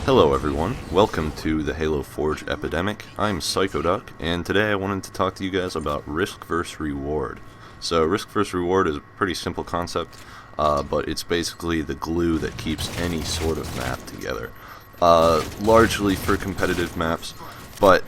Hello everyone, welcome to the Halo Forge Epidemic. I'm Psychoduck, and today I wanted to talk to you guys about risk versus reward. So risk versus reward is a pretty simple concept, but it's basically the glue that keeps any sort of map together. Largely for competitive maps, but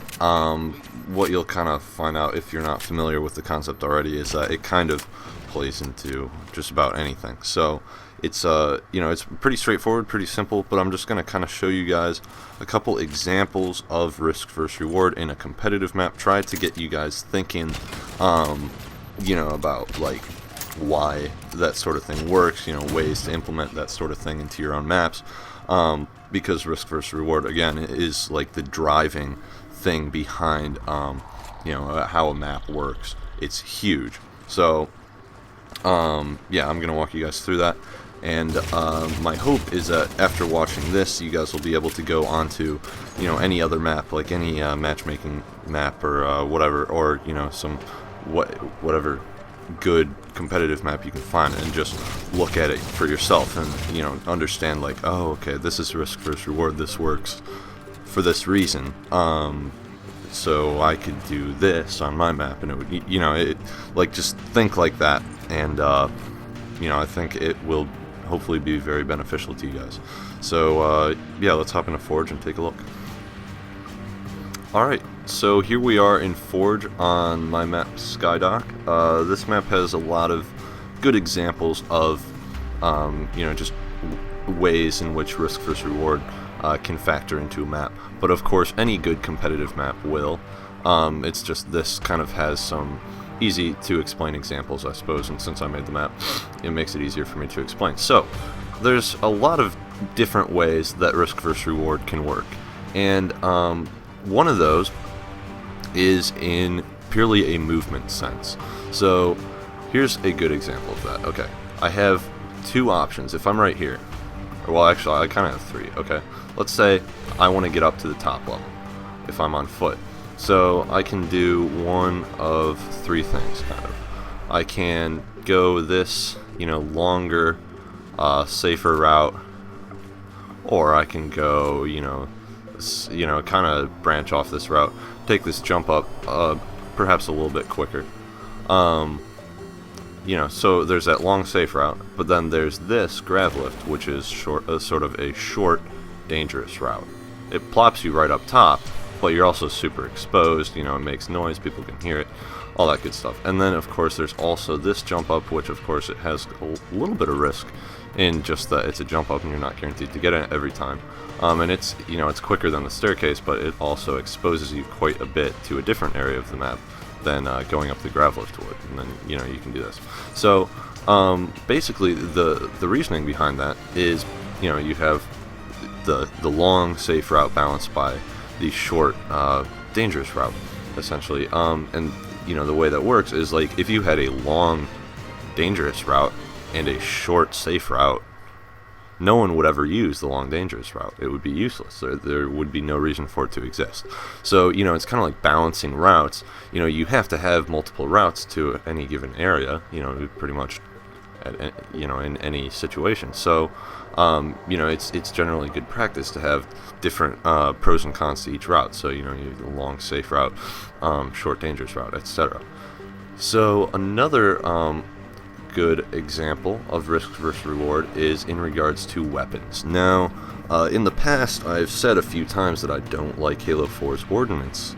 what you'll kind of find out if you're not familiar with the concept already is that it kind of plays into just about anything. So it's it's pretty straightforward, pretty simple, but I'm just going to kind of show you guys a couple examples of risk versus reward in a competitive map. Try to get you guys thinking about like why that sort of thing works, ways to implement that sort of thing into your own maps, because risk versus reward again is like the driving thing behind how a map works. It's huge. So I'm gonna walk you guys through that, and my hope is that after watching this, you guys will be able to go onto any other map, like any matchmaking map or whatever, or whatever good competitive map you can find, and just look at it for yourself and understand like, oh, okay, this is risk versus reward, this works for this reason, so I could do this on my map, and it would like, just think like that, and I think it will hopefully be very beneficial to you guys. So let's hop into Forge and take a look. Alright, so here we are in Forge on my map Psychoduck. This map has a lot of good examples of just ways in which risk versus reward can factor into a map, but of course any good competitive map will. It's just this kind of has some easy to explain examples, I suppose, and since I made the map, it makes it easier for me to explain. So there's a lot of different ways that risk versus reward can work, and one of those is in purely a movement sense. So here's a good example of that. Okay, I have two options. If I'm right here, well, actually I kind of have three. Okay, let's say I want to get up to the top level if I'm on foot. So I can do one of three things, kind of. I can go this, longer, safer route, or I can go, kind of branch off this route, take this jump up, perhaps a little bit quicker. So there's that long, safe route, but then there's this grav lift, which is sort of a short, dangerous route. It plops you right up top, but you're also super exposed, it makes noise, people can hear it, all that good stuff. And then of course there's also this jump up, which of course it has a little bit of risk in just that it's a jump up and you're not guaranteed to get it every time. And it's it's quicker than the staircase, but it also exposes you quite a bit to a different area of the map than going up the grav lift would, and then you can do this. So basically the reasoning behind that is you have the long safe route balanced by the short dangerous route, essentially, and the way that works is like if you had a long dangerous route and a short safe route, no one would ever use the long dangerous route. It would be useless. There would be no reason for it to exist. So it's kind of like balancing routes. You have to have multiple routes to any given area, pretty much in any situation. So it's generally good practice to have different pros and cons to each route. So you have the long safe route, short dangerous route, etc. So another good example of risk versus reward is in regards to weapons. Now in the past I've said a few times that I don't like Halo 4's ordnance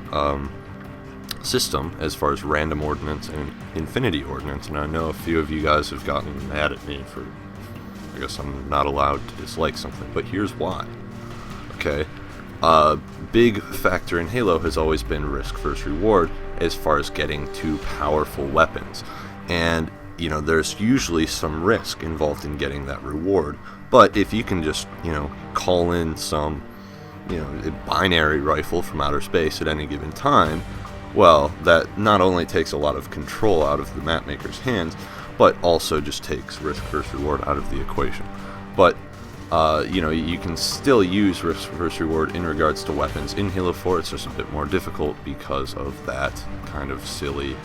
system as far as random ordnance and infinity ordnance, and I know a few of you guys have gotten mad at me for, I guess I'm not allowed to dislike something, but here's why. Okay, big factor in Halo has always been risk versus reward as far as getting to powerful weapons, and there's usually some risk involved in getting that reward, but if you can just call in some a binary rifle from outer space at any given time, well, that not only takes a lot of control out of the map maker's hands, but also just takes risk versus reward out of the equation. But you can still use risk versus reward in regards to weapons. In Halo 4 it's just a bit more difficult because of that kind of silly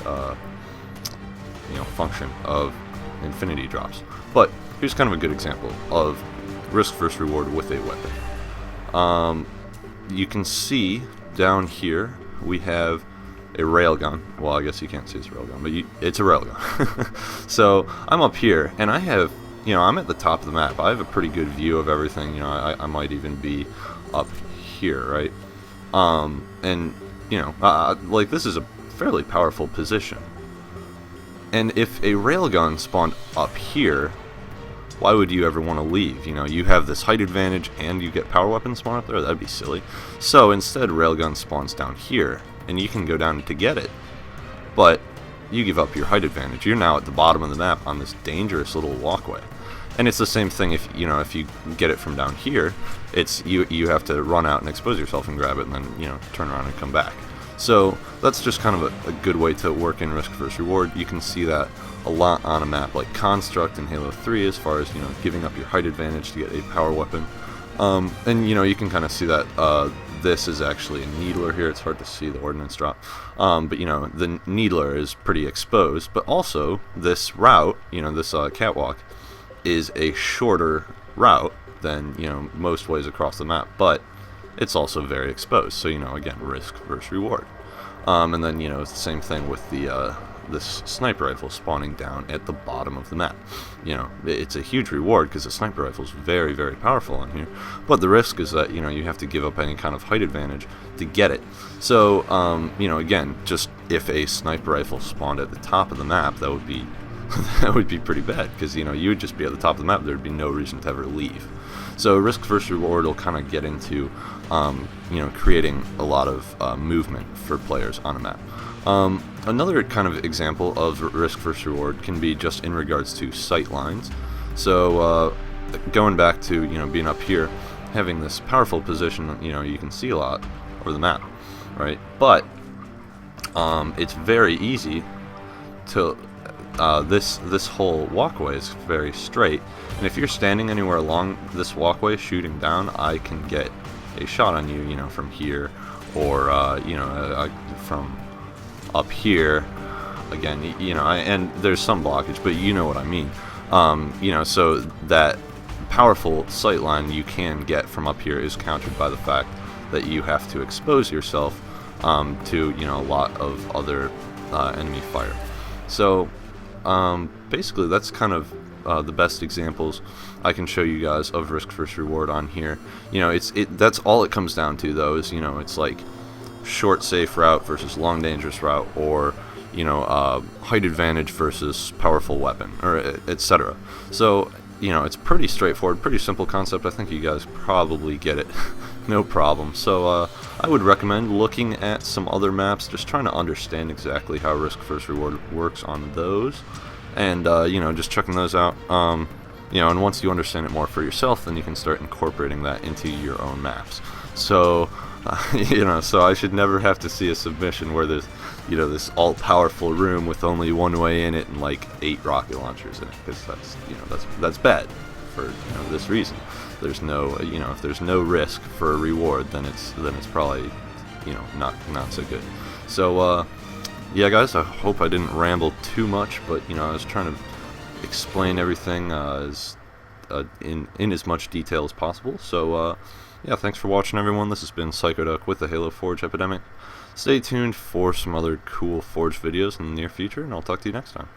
function of infinity drops. But here's kind of a good example of risk versus reward with a weapon. you can see down here we have a railgun. Well, I guess you can't see it's a railgun, but it's a railgun. So I'm up here, and I have, I'm at the top of the map. I have a pretty good view of everything. I might even be up here, right? And like, this is a fairly powerful position. And if a railgun spawned up here, why would you ever want to leave? You have this height advantage and you get power weapons spawn up there. That'd be silly. So instead, railgun spawns down here, and you can go down to get it. But you give up your height advantage. You're now at the bottom of the map on this dangerous little walkway. And it's the same thing if you get it from down here. It's you have to run out and expose yourself and grab it, and then turn around and come back. So that's just kind of a good way to work in risk versus reward. You can see that a lot on a map like Construct in Halo 3, as far as giving up your height advantage to get a power weapon. And you can kind of see that this is actually a needler here. It's hard to see the ordnance drop, but the needler is pretty exposed. But also this route, this catwalk, is a shorter route than most ways across the map, but it's also very exposed. So again, risk versus reward. And then it's the same thing with the this sniper rifle spawning down at the bottom of the map. It's a huge reward because the sniper rifle is very, very powerful on here, but the risk is that you have to give up any kind of height advantage to get it. So again, just if a sniper rifle spawned at the top of the map, that would be that would be pretty bad, because you would just be at the top of the map. There'd be no reason to ever leave. So risk versus reward will kind of get into creating a lot of movement for players on a map. Another kind of example of risk versus reward can be just in regards to sight lines. So going back to being up here, having this powerful position, you can see a lot over the map, right? But it's very easy to this whole walkway is very straight, and if you're standing anywhere along this walkway shooting down, I can get a shot on you, from here, or from up here. Again, and there's some blockage, but you know what I mean. So that powerful sight line you can get from up here is countered by the fact that you have to expose yourself to a lot of other enemy fire. So basically that's kind of the best examples I can show you guys of risk versus reward on here. That's all it comes down to, though, is it's like short safe route versus long dangerous route, or height advantage versus powerful weapon, or etc. So it's pretty straightforward, pretty simple concept. I think you guys probably get it no problem. So I would recommend looking at some other maps, just trying to understand exactly how risk versus reward works on those, and just checking those out. And once you understand it more for yourself, then you can start incorporating that into your own maps. So so I should never have to see a submission where there's this all-powerful room with only one way in it and like 8 rocket launchers in it, because that's bad for this reason. There's no if there's no risk for a reward, then it's probably not so good. So yeah, guys, I hope I didn't ramble too much, but I was trying to explain everything in as much detail as possible. So yeah, thanks for watching, everyone. This has been Psychoduck with the Halo Forge Epidemic. Stay tuned for some other cool Forge videos in the near future, and I'll talk to you next time.